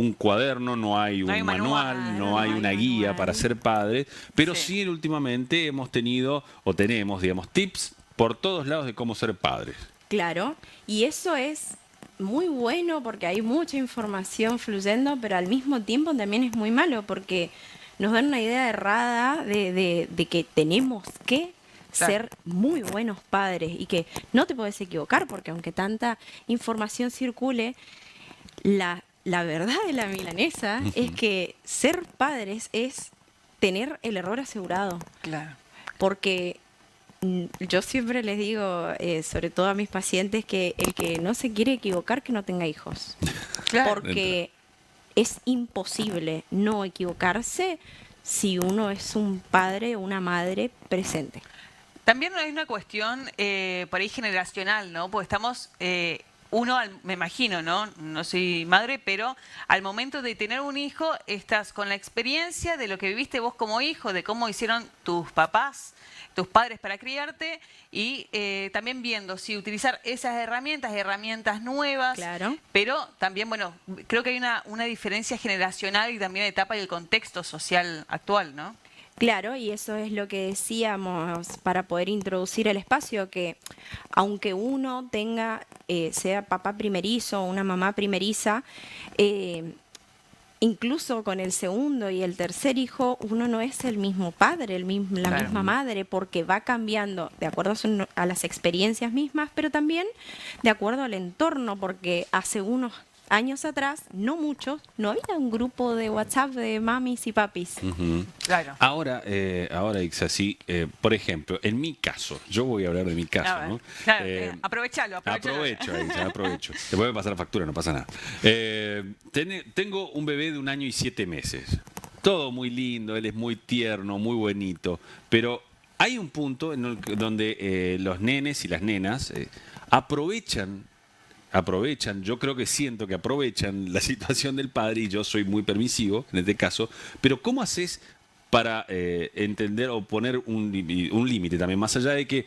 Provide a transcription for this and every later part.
un cuaderno, no hay No hay un manual, manual, no no hay hay una guía manual. para ser padre, pero Sí. sí últimamente hemos tenido o tenemos, digamos, tips por todos lados de cómo ser padres. Claro, y eso es muy bueno porque hay mucha información fluyendo, pero al mismo tiempo también es muy malo porque nos dan una idea errada de que tenemos que Claro. ser muy buenos padres y que no te puedes equivocar porque aunque tanta información circule, la verdad de la milanesa es que ser padres es tener el error asegurado. Claro. Porque yo siempre les digo, sobre todo a mis pacientes, que el que no se quiere equivocar, que no tenga hijos. Claro. Porque es imposible no equivocarse si uno es un padre o una madre presente. También hay una cuestión por ahí generacional, ¿no? Porque estamos, me imagino, ¿no? No soy madre, pero al momento de tener un hijo, estás con la experiencia de lo que viviste vos como hijo, de cómo hicieron tus papás, tus padres para criarte y también viendo si utilizar esas herramientas nuevas. Claro. Pero también, bueno, creo que hay una diferencia generacional y también de etapa y el contexto social actual, ¿no? Claro, y eso es lo que decíamos para poder introducir el espacio, que aunque uno tenga, sea papá primerizo o una mamá primeriza, incluso con el segundo y el tercer hijo, uno no es el mismo padre, la Claro. misma madre, porque va cambiando de acuerdo a las experiencias mismas, pero también de acuerdo al entorno, porque hace unos años atrás, no muchos, no había un grupo de WhatsApp de mamis y papis. Claro. Ahora, Ixa, sí, por ejemplo, en mi caso, yo voy a hablar de mi caso, A ver, ¿no? claro, aprovechalo. Aprovecho, Ixa, aprovecho. Después me pasa la factura, no pasa nada. Tengo un bebé de 1 año y 7 meses. Todo muy lindo, él es muy tierno, muy bonito, pero hay un punto donde los nenes y las nenas aprovechan, yo creo que siento que aprovechan la situación del padre y yo soy muy permisivo en este caso, pero ¿cómo haces para entender o poner un límite también, más allá de que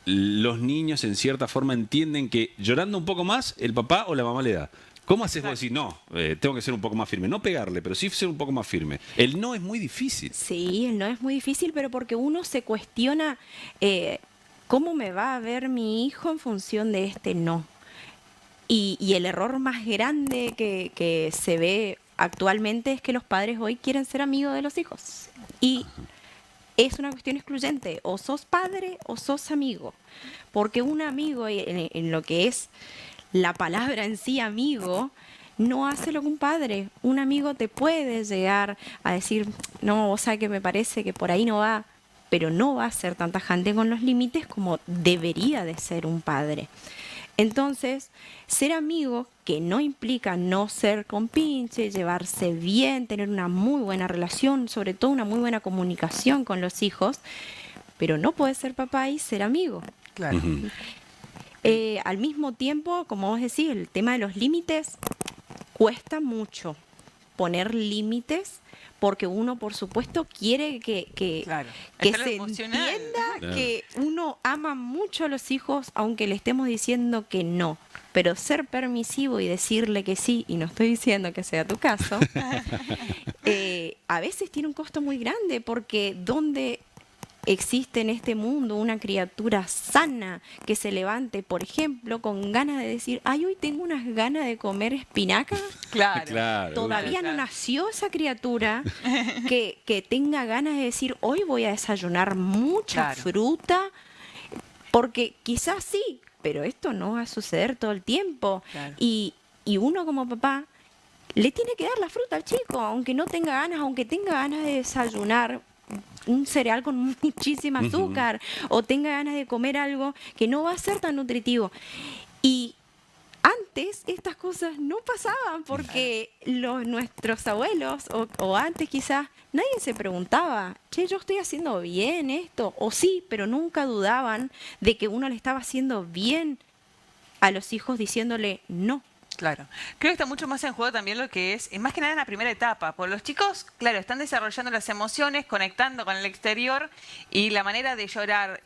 los niños en cierta forma entienden que llorando un poco más el papá o la mamá le da? ¿Cómo haces vos decir, no, tengo que ser un poco más firme? No pegarle, pero sí ser un poco más firme. El no es muy difícil. Sí, el no es muy difícil, pero porque uno se cuestiona cómo me va a ver mi hijo en función de este no. Y el error más grande que se ve actualmente es que los padres hoy quieren ser amigos de los hijos. Y es una cuestión excluyente. O sos padre o sos amigo. Porque un amigo, en lo que es la palabra en sí, amigo, no hace lo que un padre. Un amigo te puede llegar a decir, no, vos sabés que me parece que por ahí no va, pero no va a ser tan tajante con los límites como debería de ser un padre. Entonces, ser amigo, que no implica no ser compinche, llevarse bien, tener una muy buena relación, sobre todo una muy buena comunicación con los hijos, pero no puedes ser papá y ser amigo. Claro. Al mismo tiempo, como vos decís, el tema de los límites cuesta mucho poner límites porque uno, por supuesto, quiere Claro. que Está lo se emocional. entienda Claro. que uno ama mucho a los hijos, aunque le estemos diciendo que no. Pero ser permisivo y decirle que sí, y no estoy diciendo que sea tu caso, a veces tiene un costo muy grande, porque donde existe en este mundo una criatura sana que se levante, por ejemplo, con ganas de decir, ay, hoy tengo unas ganas de comer espinaca. Claro. Claro. Todavía no Claro. nació esa criatura que tenga ganas de decir, hoy voy a desayunar mucha Claro. fruta, porque quizás sí, pero esto no va a suceder todo el tiempo. Claro. Y uno como papá le tiene que dar la fruta al chico, aunque no tenga ganas, aunque tenga ganas de desayunar un cereal con muchísima azúcar o tenga ganas de comer algo que no va a ser tan nutritivo. Y antes estas cosas no pasaban porque nuestros abuelos o antes quizás nadie se preguntaba, che, yo estoy haciendo bien esto, o sí, pero nunca dudaban de que uno le estaba haciendo bien a los hijos diciéndole no. Claro. Creo que está mucho más en juego también lo que es, más que nada en la primera etapa. Porque los chicos, claro, están desarrollando las emociones, conectando con el exterior y la manera de llorar,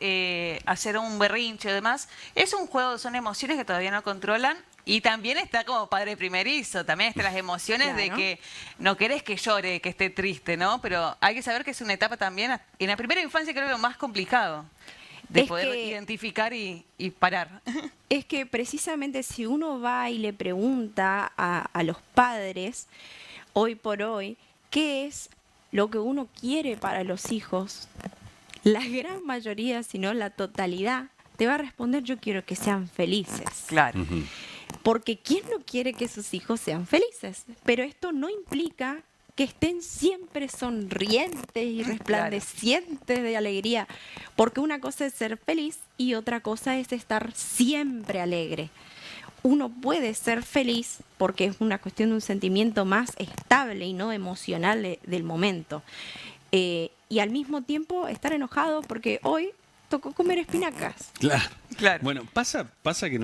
hacer un berrinche y demás, es un juego, son emociones que todavía no controlan Y también está como padre primerizo, también están las emociones de Claro. que no querés que llore, que esté triste, ¿no? Pero hay que saber que es una etapa también, en la primera infancia creo que lo más complicado, de Es poder que- identificar y parar. Es que precisamente si uno va y le pregunta a los padres, hoy por hoy, ¿qué es lo que uno quiere para los hijos? La gran mayoría, si no la totalidad, te va a responder: yo quiero que sean felices. Claro. Ujú. Porque ¿quién no quiere que sus hijos sean felices? Pero esto no implica que estén siempre sonrientes y resplandecientes de alegría, porque una cosa es ser feliz y otra cosa es estar siempre alegre. Uno puede ser feliz porque es una cuestión de un sentimiento más estable y no emocional del momento. Y al mismo tiempo estar enojado porque hoy tocó comer espinacas. Claro. Claro. Bueno, pasa que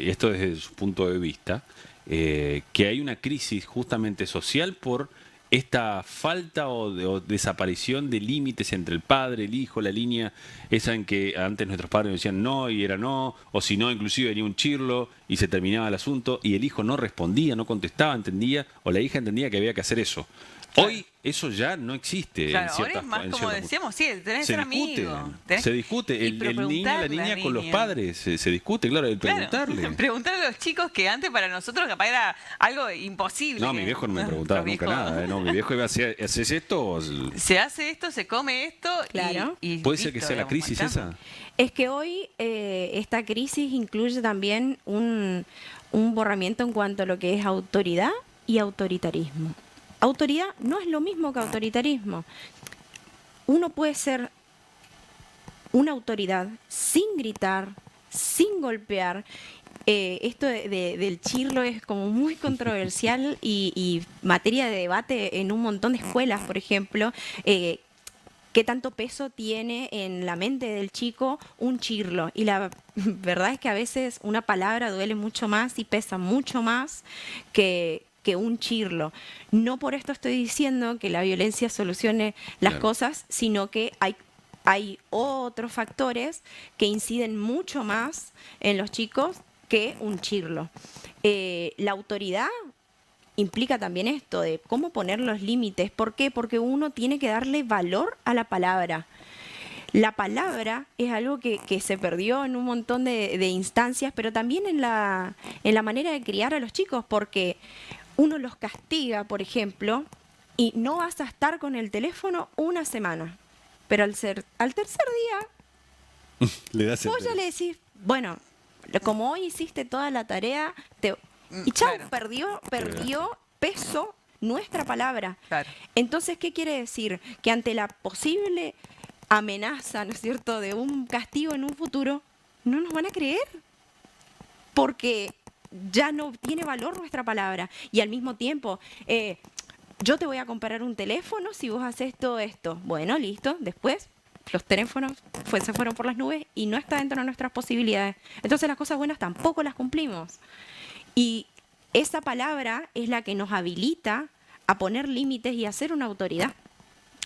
esto desde su punto de vista, que hay una crisis justamente social por esta falta o desaparición de límites entre el padre, el hijo, la línea esa en que antes nuestros padres decían no y era no, o si no, inclusive venía un chirlo y se terminaba el asunto y el hijo no respondía, no contestaba, entendía, o la hija entendía que había que hacer eso. Claro. Hoy eso ya no existe Claro, en ahora ciertas es más en como ciertos decíamos, sí, tenés que se ser discute, amigo. se discute. El niño, la niña con los padres, se discute, claro, el preguntarle. Claro, preguntarle a los chicos que antes para nosotros capaz era algo imposible. No, que- mi viejo no me preguntaba nuestro nunca viejo- nada. No, mi viejo iba a hacer, ¿haces esto? Se hace esto, se come esto. Claro. Y ¿Puede ser que listo, sea la digamos, crisis marchamos. esa? Es que hoy esta crisis incluye también un borramiento en cuanto a lo que es autoridad y autoritarismo. Autoridad no es lo mismo que autoritarismo. Uno puede ser una autoridad sin gritar, sin golpear. Esto del chirlo es como muy controversial y materia de debate en un montón de escuelas, por ejemplo. ¿Qué tanto peso tiene en la mente del chico un chirlo? Y la verdad es que a veces una palabra duele mucho más y pesa mucho más que un chirlo. No por esto estoy diciendo que la violencia solucione las Claro. cosas, sino que hay otros factores que inciden mucho más en los chicos que un chirlo. La autoridad implica también esto de cómo poner los límites. ¿Por qué? Porque uno tiene que darle valor a la palabra. La palabra es algo que se perdió en un montón de instancias, pero también en la manera de criar a los chicos, porque uno los castiga, por ejemplo, y no vas a estar con el teléfono una semana. Pero al tercer día, Le das vos ya le decís, bueno, como hoy hiciste toda la tarea, y chao, Claro. perdió peso nuestra palabra. Claro. Entonces, ¿qué quiere decir? Que ante la posible amenaza, ¿no es cierto?, de un castigo en un futuro, no nos van a creer. Porque ya no tiene valor nuestra palabra. Y al mismo tiempo, yo te voy a comprar un teléfono si vos haces todo esto. Bueno, listo. Después, los teléfonos se fueron por las nubes y no está dentro de nuestras posibilidades. Entonces, las cosas buenas tampoco las cumplimos. Y esa palabra es la que nos habilita a poner límites y a ser una autoridad.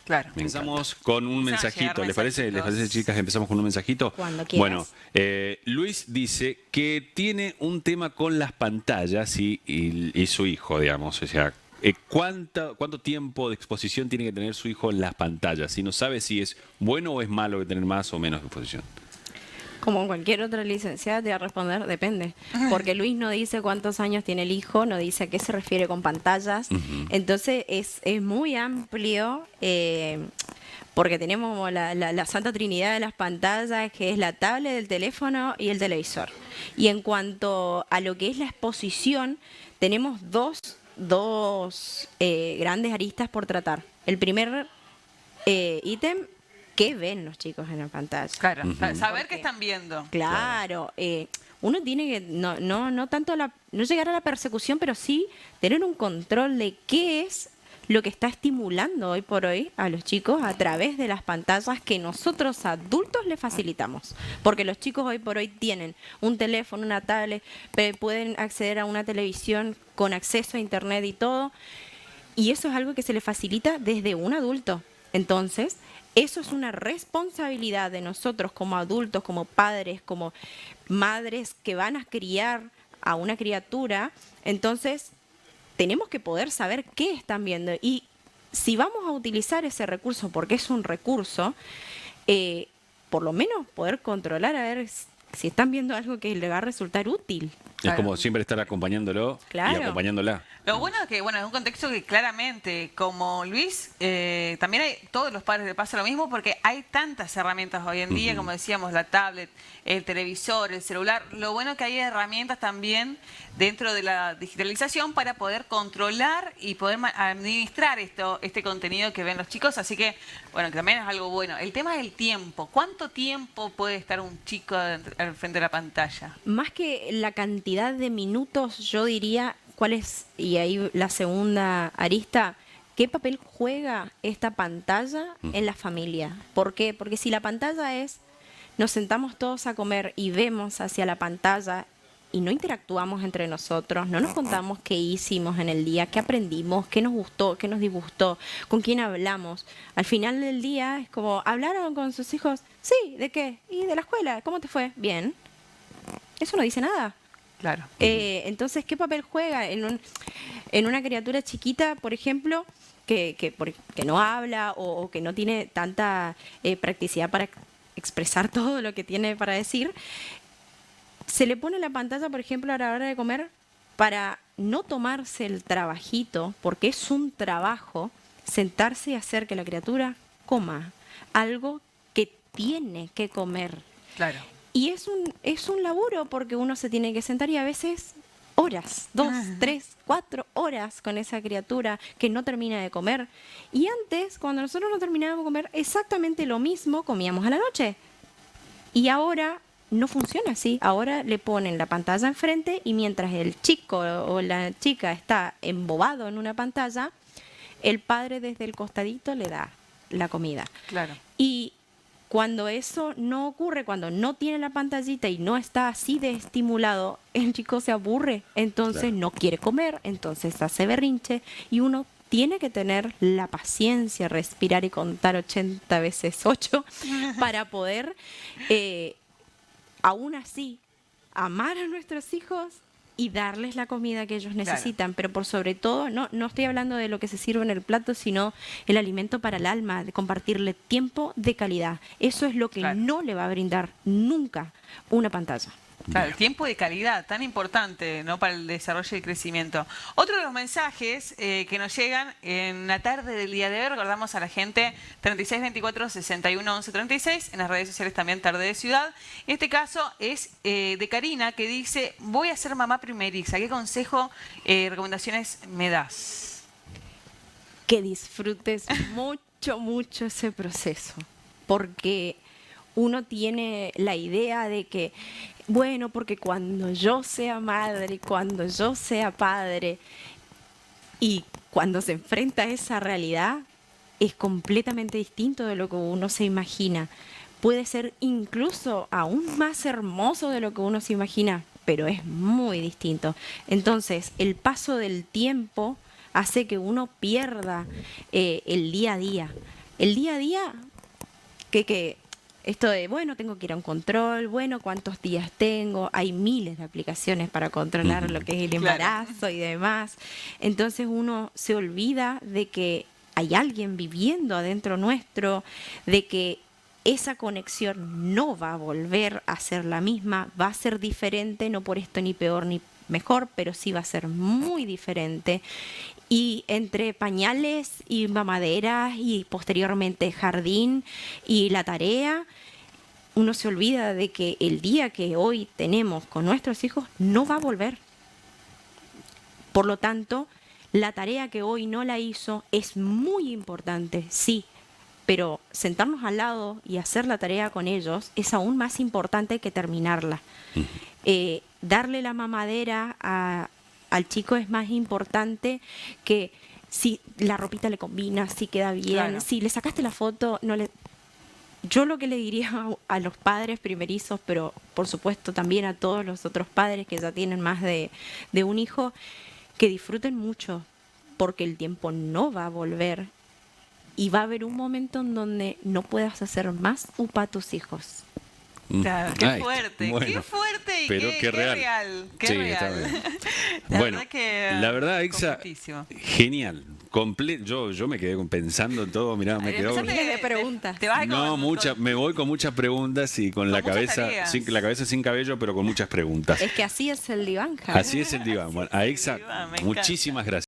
Claro. Empezamos con un Empiezan a mensajito. llegar ¿Les parece, mensajitos. chicas? Empezamos con un mensajito. Cuando quieras. Bueno, Luis dice que tiene un tema con las pantallas y su hijo, digamos. O sea, ¿cuánto tiempo de exposición tiene que tener su hijo en las pantallas? Y no sabe si es bueno o es malo que tener más o menos exposición. Como cualquier otra licenciada te va a responder, depende. Porque Luis no dice cuántos años tiene el hijo, no dice a qué se refiere con pantallas. Entonces es muy amplio, porque tenemos la Santa Trinidad de las pantallas, que es la tablet, el teléfono y el televisor. Y en cuanto a lo que es la exposición, tenemos dos grandes aristas por tratar. El primer ítem, ¿qué ven los chicos en la pantalla? Claro. Saber Porque- qué están viendo. Claro, uno tiene que no tanto no llegar a la persecución, pero sí tener un control de qué es lo que está estimulando hoy por hoy a los chicos a través de las pantallas que nosotros adultos les facilitamos. Porque los chicos hoy por hoy tienen un teléfono, una tablet, pueden acceder a una televisión con acceso a internet y todo. Y eso es algo que se les facilita desde un adulto. Entonces, eso es una responsabilidad de nosotros como adultos, como padres, como madres que van a criar a una criatura, entonces tenemos que poder saber qué están viendo. Y si vamos a utilizar ese recurso, porque es un recurso, por lo menos poder controlar a ver si están viendo algo que le va a resultar útil. Es como siempre estar acompañándolo y Claro. acompañándola. Lo bueno es que, bueno, es un contexto que claramente, como Luis, también hay, todos los padres le pasa lo mismo porque hay tantas herramientas hoy en día, como decíamos, la tablet, el televisor, el celular. Lo bueno es que hay herramientas también dentro de la digitalización para poder controlar y poder administrar este contenido que ven los chicos. Así que, bueno, que también es algo bueno. El tema del tiempo. ¿Cuánto tiempo puede estar un chico al frente de la pantalla? Más que la cantidad de minutos, yo diría cuál es, y ahí la segunda arista, ¿qué papel juega esta pantalla en la familia? ¿Por qué? Porque si la pantalla es, nos sentamos todos a comer y vemos hacia la pantalla y no interactuamos entre nosotros, no nos contamos qué hicimos en el día, qué aprendimos, qué nos gustó, qué nos disgustó, con quién hablamos. Al final del día es como, ¿hablaron con sus hijos? Sí, ¿de qué? ¿Y de la escuela? ¿Cómo te fue? Bien. Eso no dice nada. Claro. Entonces, ¿qué papel juega en una criatura chiquita, por ejemplo, que no habla o que no tiene tanta practicidad para expresar todo lo que tiene para decir? Se le pone la pantalla, por ejemplo, a la hora de comer para no tomarse el trabajito, porque es un trabajo, sentarse y hacer que la criatura coma algo que tiene que comer. Claro. Y es un laburo porque uno se tiene que sentar y a veces horas, 2, 3, 4 horas con esa criatura que no termina de comer. Y antes, cuando nosotros no terminábamos de comer, exactamente lo mismo comíamos a la noche. Y ahora no funciona así. Ahora le ponen la pantalla enfrente y mientras el chico o la chica está embobado en una pantalla, el padre desde el costadito le da la comida. Claro. Y cuando eso no ocurre, cuando no tiene la pantallita y no está así de estimulado, el chico se aburre, entonces Claro. no quiere comer, entonces hace berrinche y uno tiene que tener la paciencia, respirar y contar 80 veces 8 para poder, aún así, amar a nuestros hijos y darles la comida que ellos necesitan, pero por sobre todo, no estoy hablando de lo que se sirve en el plato, sino el alimento para el alma, de compartirle tiempo de calidad. Eso es lo que Claro. no le va a brindar nunca una pantalla. Claro, el tiempo de calidad, tan importante, ¿no?, para el desarrollo y el crecimiento. Otro de los mensajes que nos llegan en la tarde del día de hoy, recordamos a la gente 3624-611136, en las redes sociales también Tarde de Ciudad. En este caso es de Karina, que dice, voy a ser mamá primeriza. ¿Qué consejo, recomendaciones me das? Que disfrutes mucho ese proceso, porque uno tiene la idea de que, bueno, porque cuando yo sea madre, cuando yo sea padre, y cuando se enfrenta a esa realidad, es completamente distinto de lo que uno se imagina. Puede ser incluso aún más hermoso de lo que uno se imagina, pero es muy distinto. Entonces, el paso del tiempo hace que uno pierda el día a día. El día a día, que esto de, bueno, tengo que ir a un control, bueno, cuántos días tengo, hay miles de aplicaciones para controlar lo que es el embarazo y demás. Entonces uno se olvida de que hay alguien viviendo adentro nuestro, de que esa conexión no va a volver a ser la misma, va a ser diferente, no por esto ni peor ni mejor, pero sí va a ser muy diferente. Y entre pañales y mamaderas y posteriormente jardín y la tarea, uno se olvida de que el día que hoy tenemos con nuestros hijos no va a volver. Por lo tanto, la tarea que hoy no la hizo es muy importante, sí, pero sentarnos al lado y hacer la tarea con ellos es aún más importante que terminarla. Darle la mamadera al chico es más importante que si la ropita le combina, si queda bien, Claro. si le sacaste la foto, no le... Yo lo que le diría a los padres primerizos, pero por supuesto también a todos los otros padres que ya tienen más de un hijo, que disfruten mucho, porque el tiempo no va a volver y va a haber un momento en donde no puedas hacer más upa a tus hijos. Claro, qué Ay, fuerte, bueno, qué fuerte y pero qué, qué qué real. real. Qué Sí, real. está bien. La Bueno, verdad que la verdad, Exa, completísimo. genial. Yo me quedé pensando en todo, mirá, me quedó... Empezaste de preguntas. Te vas No, me voy con muchas preguntas y con la muchas cabeza, tareas. la cabeza sin cabello, pero con muchas preguntas. Es que así es el diván, Javier. Así es el diván. Bueno, a Exa, diván, me encanta. muchísimas gracias.